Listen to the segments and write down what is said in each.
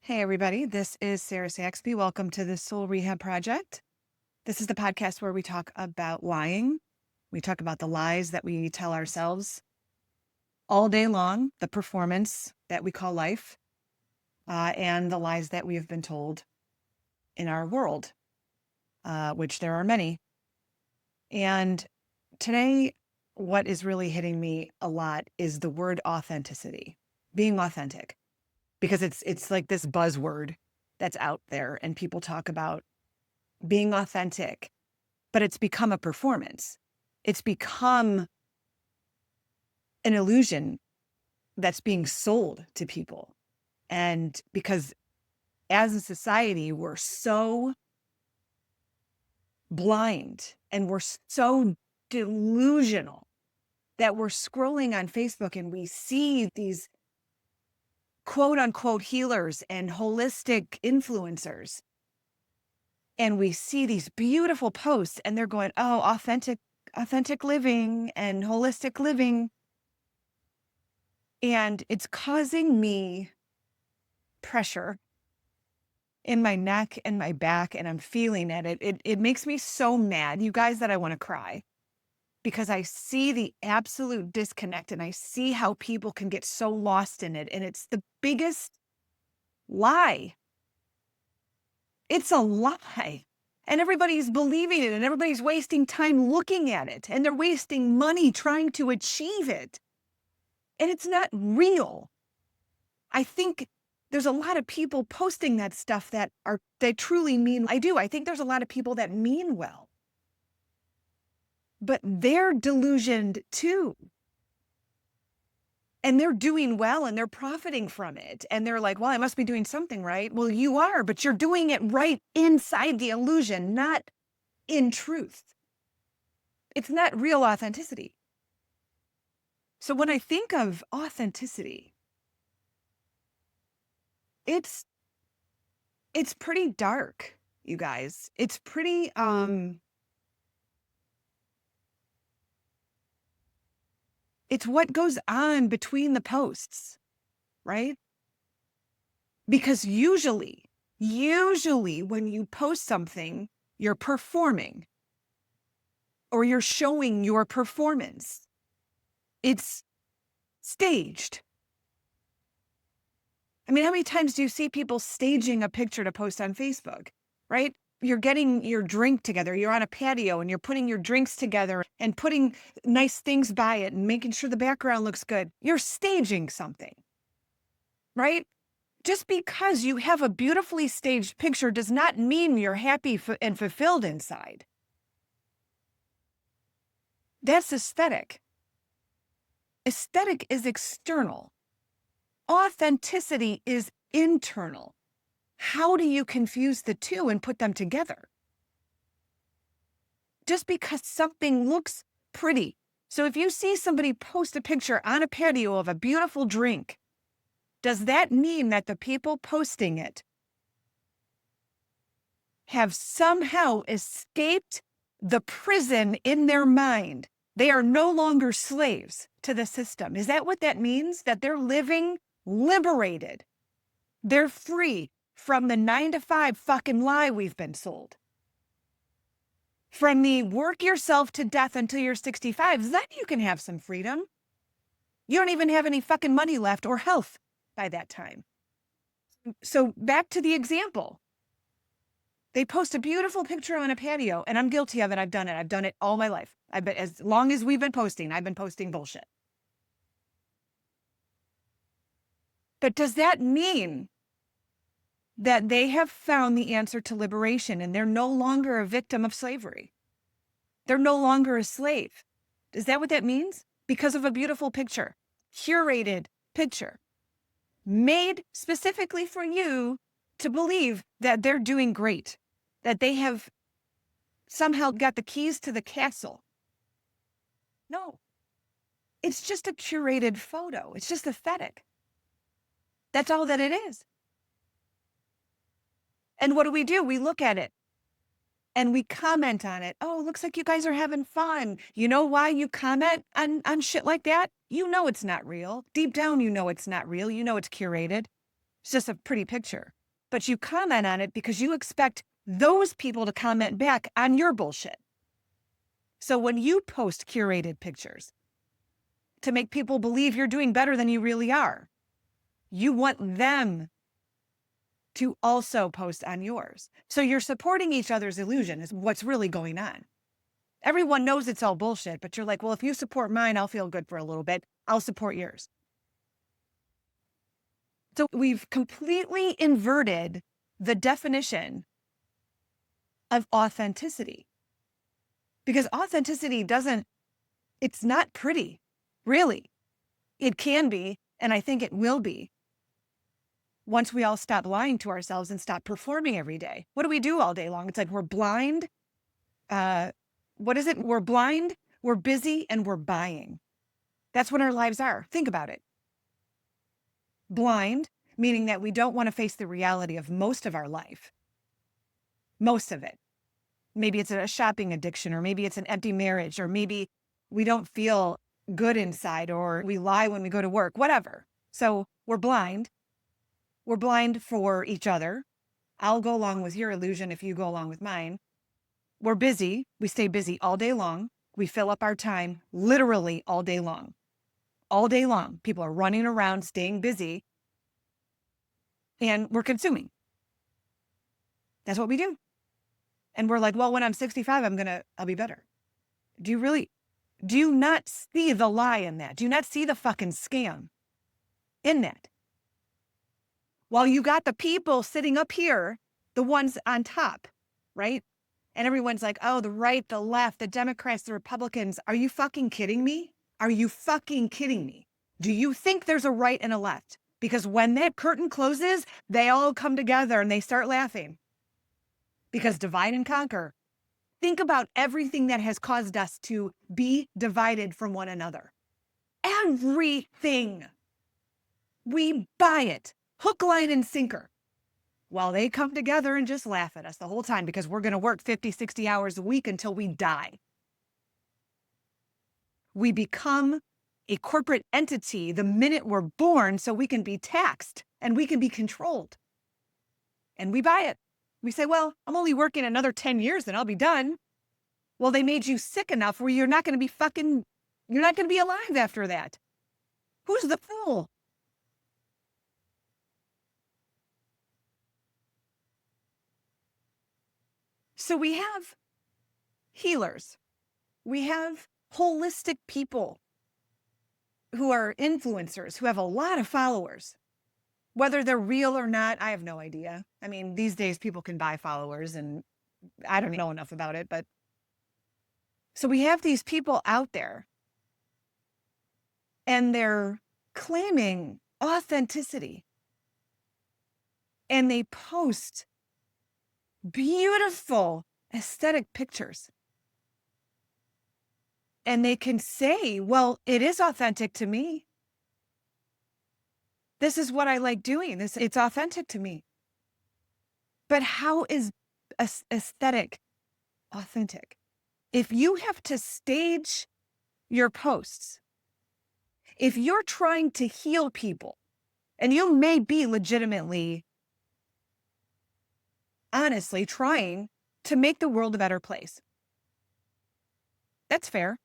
Hey, everybody. This is Sarah Saxby. Welcome to the Soul Rehab Project. This is the podcast where we talk about lying. We talk about the lies that we tell ourselves all day long, the performance that we call life, and the lies that we have been told in our world, which there are many. And today, what is really hitting me a lot is the word authenticity, being authentic, because it's like this buzzword that's out there and people talk about being authentic, but it's become a performance. It's become an illusion that's being sold to people. And because as a society, we're so blind and we're so delusional that we're scrolling on Facebook and we see these quote unquote healers and holistic influencers. And we see these beautiful posts and they're going, oh, authentic living and holistic living. And it's causing me pressure in my neck and my back, and I'm feeling it. It makes me so mad, you guys, that I want to cry because I see the absolute disconnect and I see how people can get so lost in it. And it's the biggest lie. It's a lie. And everybody's believing it and everybody's wasting time looking at it and they're wasting money trying to achieve it. And it's not real. I think there's a lot of people posting that stuff that truly mean. I think there's a lot of people that mean well, but they're delusioned too. And they're doing well and they're profiting from it. And they're like, well, I must be doing something right. Well, you are, but you're doing it right inside the illusion, not in truth. It's not real authenticity. So when I think of authenticity, it's pretty dark, you guys. It's pretty it's what goes on between the posts, right? Because usually when you post something, you're performing or you're showing your performance. It's staged. I mean, how many times do you see people staging a picture to post on Facebook, right? You're getting your drink together. You're on a patio and you're putting your drinks together and putting nice things by it and making sure the background looks good. You're staging something, right? Just because you have a beautifully staged picture does not mean you're happy and fulfilled inside. That's aesthetic. Aesthetic is external. Authenticity is internal. How do you confuse the two and put them together? Just because something looks pretty. So if you see somebody post a picture on a patio of a beautiful drink, does that mean that the people posting it have somehow escaped the prison in their mind? They are no longer slaves to the system. Is that what that means? That they're living liberated. They're free from the 9-to-5 fucking lie we've been sold. From the work yourself to death until you're 65, then you can have some freedom. You don't even have any fucking money left or health by that time. So back to the example. They post a beautiful picture on a patio, and I'm guilty of it. I've done it. I've done it all my life. As long as we've been posting, I've been posting bullshit. But does that mean that they have found the answer to liberation and they're no longer a victim of slavery? They're no longer a slave. Is that what that means? Because of a beautiful picture, curated picture, made specifically for you to believe that they're doing great, that they have somehow got the keys to the castle. No, it's just a curated photo. It's just aesthetic. That's all that it is. And what do? We look at it and we comment on it. Oh, looks like you guys are having fun. You know why you comment on shit like that? You know it's not real. Deep down, you know it's not real. You know it's curated. It's just a pretty picture. but you comment on it because you expect those people to comment back on your bullshit. So when you post curated pictures to make people believe you're doing better than you really are, you want them to also post on yours. So you're supporting each other's illusion is what's really going on. Everyone knows it's all bullshit, but you're like, well, if you support mine, I'll feel good for a little bit. I'll support yours. So we've completely inverted the definition of authenticity, because authenticity it's not pretty, really. It can be, and I think it will be, once we all stop lying to ourselves and stop performing every day. What do we do all day long? It's like we're blind. What is it? We're blind, we're busy, and we're buying. That's what our lives are. Think about it. Blind, meaning that we don't want to face the reality of most of our life. Most of it. Maybe it's a shopping addiction, or maybe it's an empty marriage, or maybe we don't feel good inside, or we lie when we go to work, whatever. So we're blind. We're blind for each other. I'll go along with your illusion if you go along with mine. We're busy. We stay busy all day long. We fill up our time literally all day long. All day long. People are running around, staying busy, and we're consuming. That's what we do. And we're like, well, when I'm 65, I'll be better. Do you not see the lie in that? Do you not see the fucking scam in that? While you got the people sitting up here, the ones on top, right? And everyone's like, oh, the right, the left, the Democrats, the Republicans. Are you fucking kidding me? Are you fucking kidding me? Do you think there's a right and a left? Because when that curtain closes, they all come together and they start laughing. Because divide and conquer. Think about everything that has caused us to be divided from one another. Everything. We buy it. Hook, line, and sinker. While they come together and just laugh at us the whole time because we're going to work 50, 60 hours a week until we die. We become a corporate entity the minute we're born so we can be taxed and we can be controlled. And we buy it. We say, well, I'm only working another 10 years and I'll be done. Well, they made you sick enough where you're not going to be alive after that. Who's the fool? So we have healers. We have holistic people who are influencers, who have a lot of followers. Whether they're real or not, I have no idea. I mean, these days people can buy followers and I don't know enough about it, but so we have these people out there and they're claiming authenticity and they post beautiful aesthetic pictures. And they can say, well, it is authentic to me. This is what I like doing. It's authentic to me. But how is aesthetic authentic? If you have to stage your posts, if you're trying to heal people, and you may be legitimately, honestly, trying to make the world a better place. That's fair.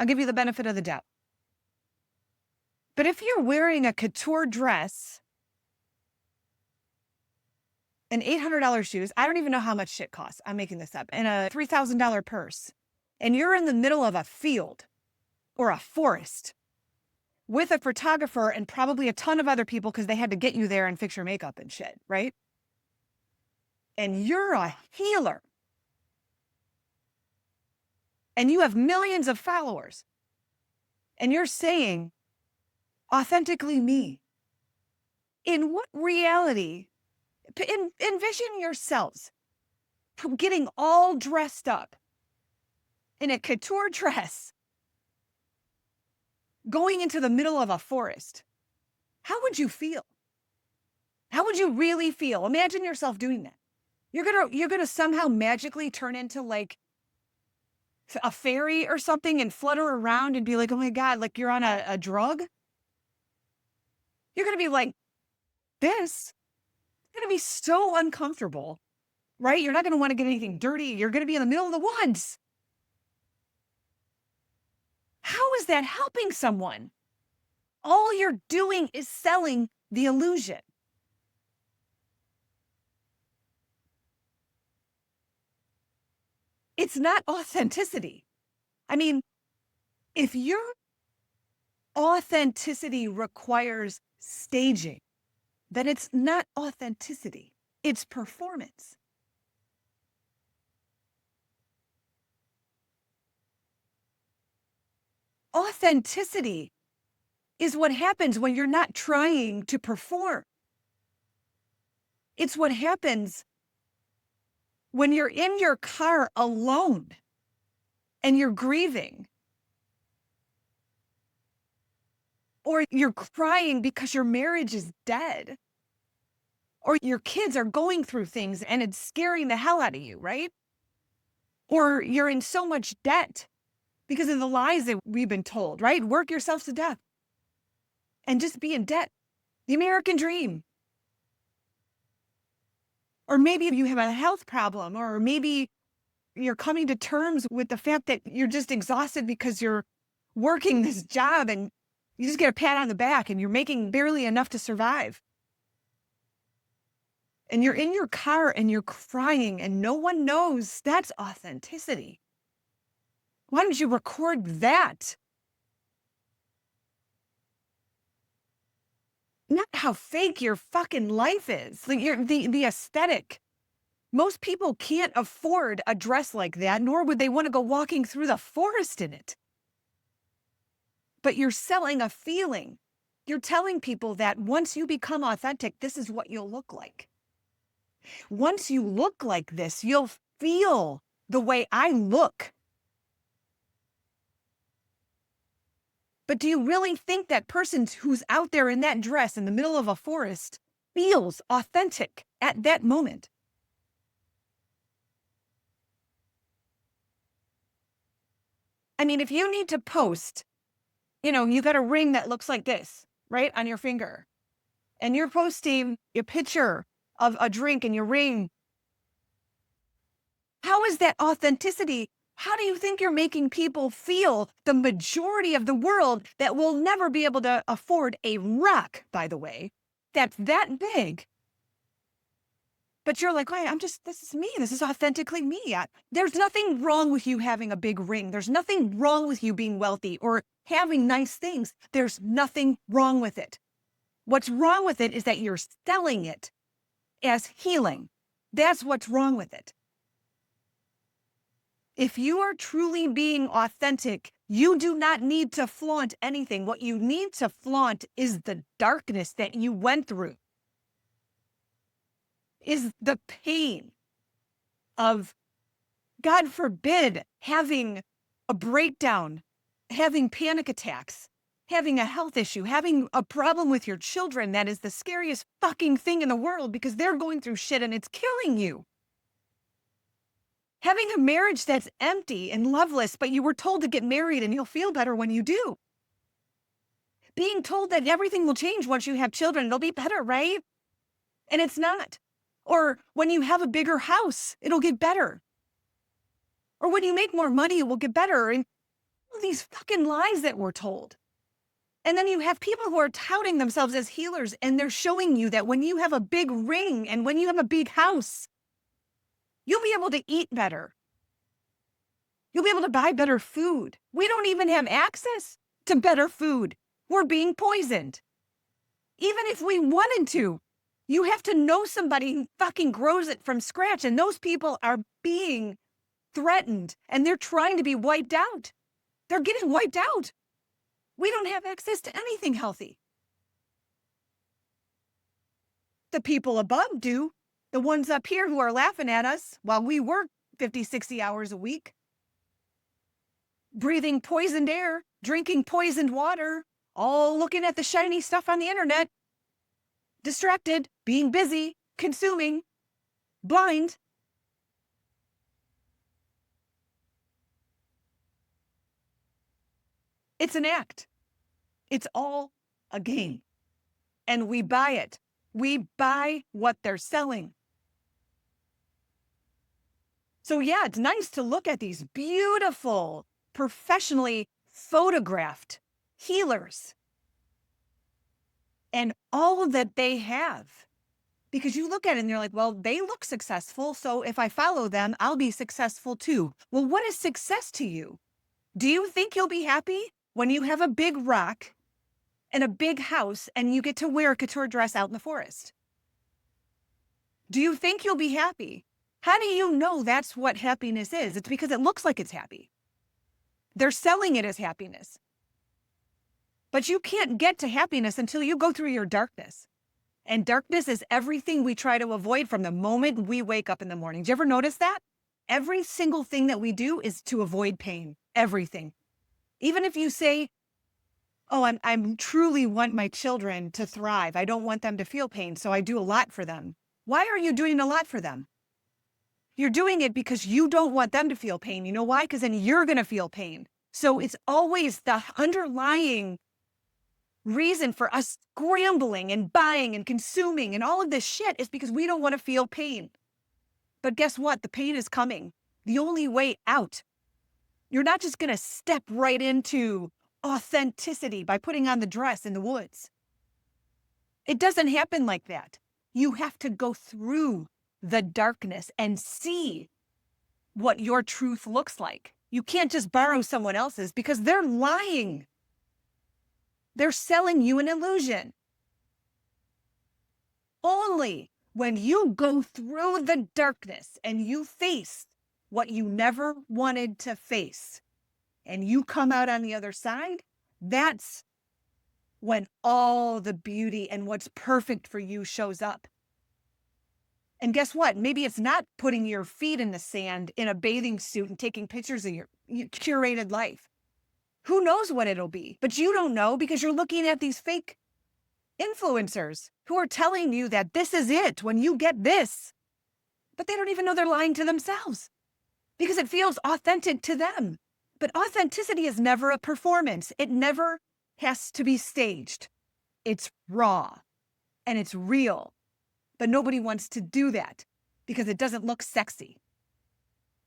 I'll give you the benefit of the doubt. But if you're wearing a couture dress and $800 shoes, I don't even know how much shit costs. I'm making this up. And a $3,000 purse, and you're in the middle of a field or a forest with a photographer and probably a ton of other people because they had to get you there and fix your makeup and shit, right? And you're a healer. And you have millions of followers. And you're saying, authentically me. In what reality, envision yourselves getting all dressed up in a couture dress, going into the middle of a forest. How would you feel? How would you really feel? Imagine yourself doing that. You're gonna somehow magically turn into like a fairy or something and flutter around and be like, oh my God, like you're on a drug. You're going to be like, this going to be so uncomfortable, right? You're not going to want to get anything dirty. You're going to be in the middle of the woods. How is that helping someone? All you're doing is selling the illusion. It's not authenticity. I mean, if your authenticity requires staging, then it's not authenticity, it's performance. Authenticity is what happens when you're not trying to perform. It's what happens when you're in your car alone and you're grieving, or you're crying because your marriage is dead, or your kids are going through things and it's scaring the hell out of you, right? Or you're in so much debt because of the lies that we've been told, right? Work yourself to death and just be in debt. The American dream. Or maybe you have a health problem, or maybe you're coming to terms with the fact that you're just exhausted because you're working this job and you just get a pat on the back and you're making barely enough to survive. And you're in your car and you're crying and no one knows. That's authenticity. Why don't you record that? Not how fake your fucking life is. Like the aesthetic. Most people can't afford a dress like that, nor would they want to go walking through the forest in it. But you're selling a feeling. You're telling people that once you become authentic, this is what you'll look like. Once you look like this, you'll feel the way I look. But do you really think that person who's out there in that dress in the middle of a forest feels authentic at that moment? I mean, if you need to post, you got a ring that looks like this, right, on your finger, and you're posting a picture of a drink and your ring, how is that authenticity? How do you think you're making people feel, the majority of the world that will never be able to afford a rock, by the way, that's that big? But you're like, hey, this is me. This is authentically me. There's nothing wrong with you having a big ring. There's nothing wrong with you being wealthy or having nice things. There's nothing wrong with it. What's wrong with it is that you're selling it as healing. That's what's wrong with it. If you are truly being authentic, you do not need to flaunt anything. What you need to flaunt is the darkness that you went through, is the pain of, God forbid, having a breakdown, having panic attacks, having a health issue, having a problem with your children. That is the scariest fucking thing in the world because they're going through shit and it's killing you. Having a marriage that's empty and loveless, but you were told to get married and you'll feel better when you do. Being told that everything will change once you have children, it'll be better, right? And it's not. Or when you have a bigger house, it'll get better. Or when you make more money, it will get better. And all these fucking lies that we're told. And then you have people who are touting themselves as healers, and they're showing you that when you have a big ring and when you have a big house, you'll be able to eat better. You'll be able to buy better food. We don't even have access to better food. We're being poisoned. Even if we wanted to, you have to know somebody who fucking grows it from scratch. And those people are being threatened and they're trying to be wiped out. They're getting wiped out. We don't have access to anything healthy. The people above do. The ones up here who are laughing at us while we work 50, 60 hours a week. Breathing poisoned air, drinking poisoned water, all looking at the shiny stuff on the internet. Distracted, being busy, consuming, blind. It's an act. It's all a game. And we buy it. We buy what they're selling. So yeah, it's nice to look at these beautiful, professionally photographed healers and all that they have. Because you look at it and you're like, well, they look successful. So if I follow them, I'll be successful too. Well, what is success to you? Do you think you'll be happy when you have a big rock and a big house and you get to wear a couture dress out in the forest? Do you think you'll be happy? How do you know that's what happiness is? It's because it looks like it's happy. They're selling it as happiness. But you can't get to happiness until you go through your darkness. And darkness is everything we try to avoid from the moment we wake up in the morning. Do you ever notice that? Every single thing that we do is to avoid pain. Everything. Even if you say, oh, I'm truly want my children to thrive. I don't want them to feel pain, so I do a lot for them. Why are you doing a lot for them? You're doing it because you don't want them to feel pain. You know why? Because then you're going to feel pain. So it's always the underlying reason for us scrambling and buying and consuming and all of this shit is because we don't want to feel pain. But guess what? The pain is coming. The only way out. You're not just going to step right into authenticity by putting on the dress in the woods. It doesn't happen like that. You have to go through the darkness and see what your truth looks like. You can't just borrow someone else's because they're lying. They're selling you an illusion. Only when you go through the darkness and you face what you never wanted to face and you come out on the other side, that's when all the beauty and what's perfect for you shows up. And guess what? Maybe it's not putting your feet in the sand in a bathing suit and taking pictures of your curated life. Who knows what it'll be? But you don't know because you're looking at these fake influencers who are telling you that this is it when you get this. But they don't even know they're lying to themselves because it feels authentic to them. But authenticity is never a performance. It never has to be staged. It's raw and it's real. But nobody wants to do that because it doesn't look sexy.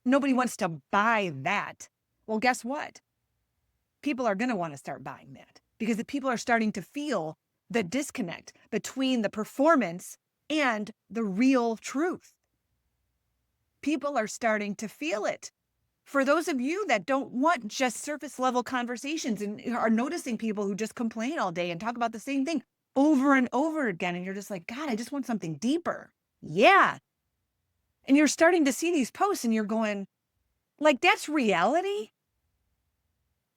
Nobody wants to buy that. Well, guess what? People are going to want to start buying that because the people are starting to feel the disconnect between the performance and the real truth. People are starting to feel it. For those of you that don't want just surface level conversations and are noticing people who just complain all day and talk about the same thing over and over again, and you're just like, God, I just want something deeper. Yeah. And you're starting to see these posts and you're going, like, that's reality?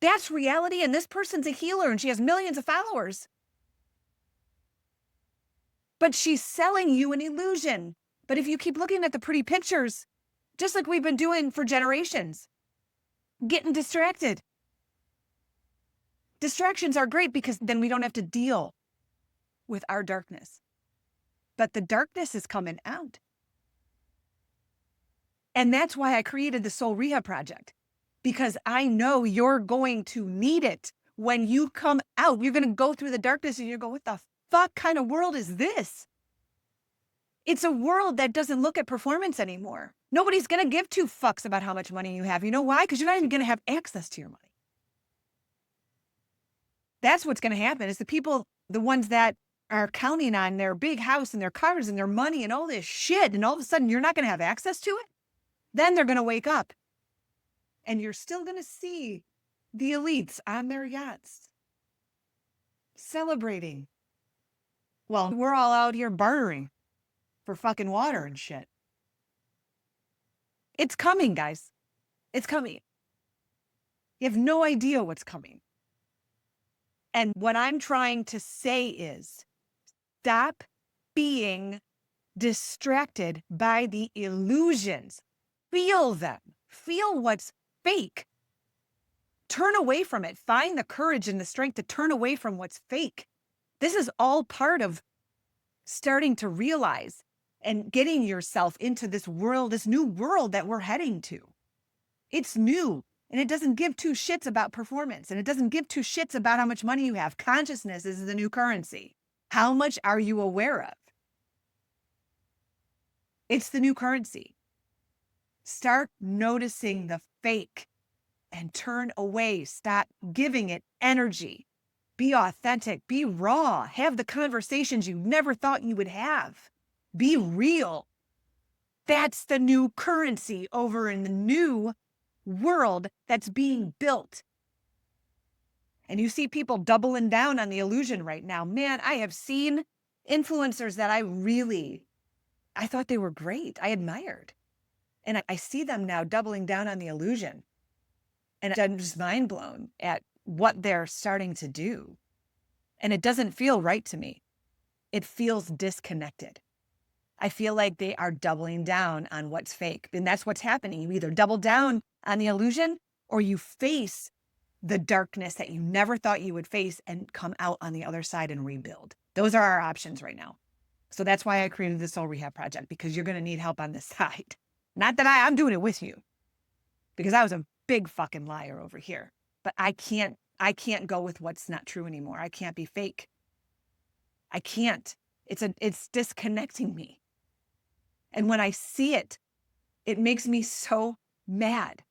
That's reality, and this person's a healer and she has millions of followers. But she's selling you an illusion. But if you keep looking at the pretty pictures, just like we've been doing for generations, getting distracted. Distractions are great because then we don't have to deal with our darkness. But the darkness is coming out. And that's why I created the Soul Rehab Project. Because I know you're going to need it when you come out. You're going to go through the darkness and you go, what the fuck kind of world is this? It's a world that doesn't look at performance anymore. Nobody's going to give two fucks about how much money you have. You know why? Because you're not even going to have access to your money. That's what's going to happen is the people, the ones that are counting on their big house and their cars and their money and all this shit, and all of a sudden you're not going to have access to it. Then they're going to wake up. And you're still going to see the elites on their yachts celebrating. Well, we're all out here bartering for fucking water and shit. It's coming, guys. It's coming. You have no idea what's coming. And what I'm trying to say is stop being distracted by the illusions. Feel them. Feel what's fake. Turn away from it. Find the courage and the strength to turn away from what's fake. This is all part of starting to realize and getting yourself into this world, this new world that we're heading to. It's new and it doesn't give two shits about performance and it doesn't give two shits about how much money you have. Consciousness is the new currency. How much are you aware of? It's the new currency. Start noticing the fake and turn away. Stop giving it energy. Be authentic, be raw, have the conversations you never thought you would have. Be real. That's the new currency over in the new world that's being built. And you see people doubling down on the illusion right now. Man, I have seen influencers that I thought they were great. I admired. And I see them now doubling down on the illusion. And I'm just mind blown at what they're starting to do. And it doesn't feel right to me. It feels disconnected. I feel like they are doubling down on what's fake. And that's what's happening. You either double down on the illusion or you face the darkness that you never thought you would face and come out on the other side and rebuild. Those are our options right now. So that's why I created the Soul Rehab Project, because you're going to need help on this side. Not that I'm doing it with you, because I was a big fucking liar over here. But I can't go with what's not true anymore. I can't be fake. I can't. It's disconnecting me. And when I see it, it makes me so mad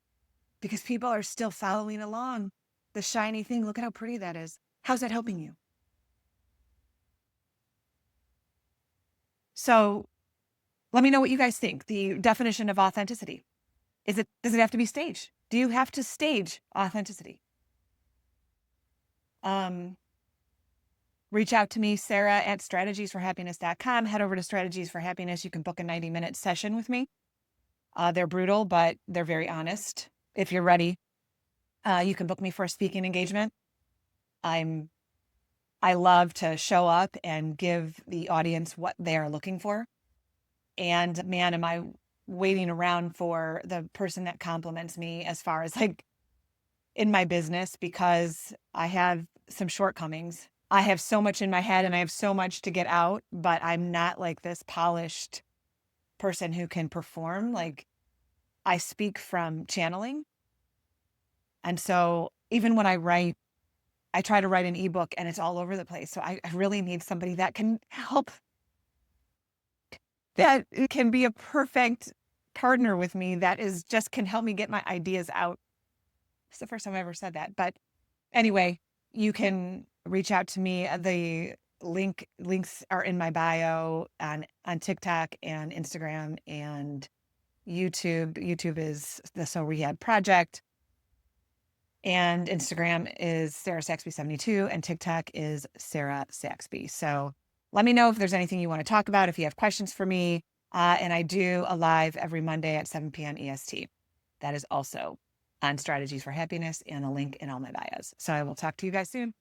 because people are still following along the shiny thing. Look at how pretty that is. How's that helping you? So let me know what you guys think. The definition of authenticity. Does it have to be staged? Do you have to stage authenticity? Reach out to me, Sarah at strategiesforhappiness.com. Head over to Strategies for Happiness. You can book a 90-minute session with me. They're brutal, but they're very honest. If you're ready, you can book me for a speaking engagement. I love to show up and give the audience what they are looking for. And man, am I waiting around for the person that compliments me as far as like in my business, because I have some shortcomings. I have so much in my head and I have so much to get out, but I'm not like this polished person who can perform. Like, I speak from channeling. And so even when I write, I try to write an ebook and it's all over the place. So I really need somebody that can help, that can be a perfect partner with me, that is just can help me get my ideas out. It's the first time I ever said that. But anyway, you can reach out to me. The links are in my bio on TikTok and Instagram and YouTube. YouTube is the Soul Rehab Project. And Instagram is Sarah Saxby 72 and TikTok is Sarah Saxby. So let me know if there's anything you want to talk about, if you have questions for me. And I do a live every Monday at 7 p.m. EST. That is also on Strategies for Happiness and a link in all my bios. So I will talk to you guys soon.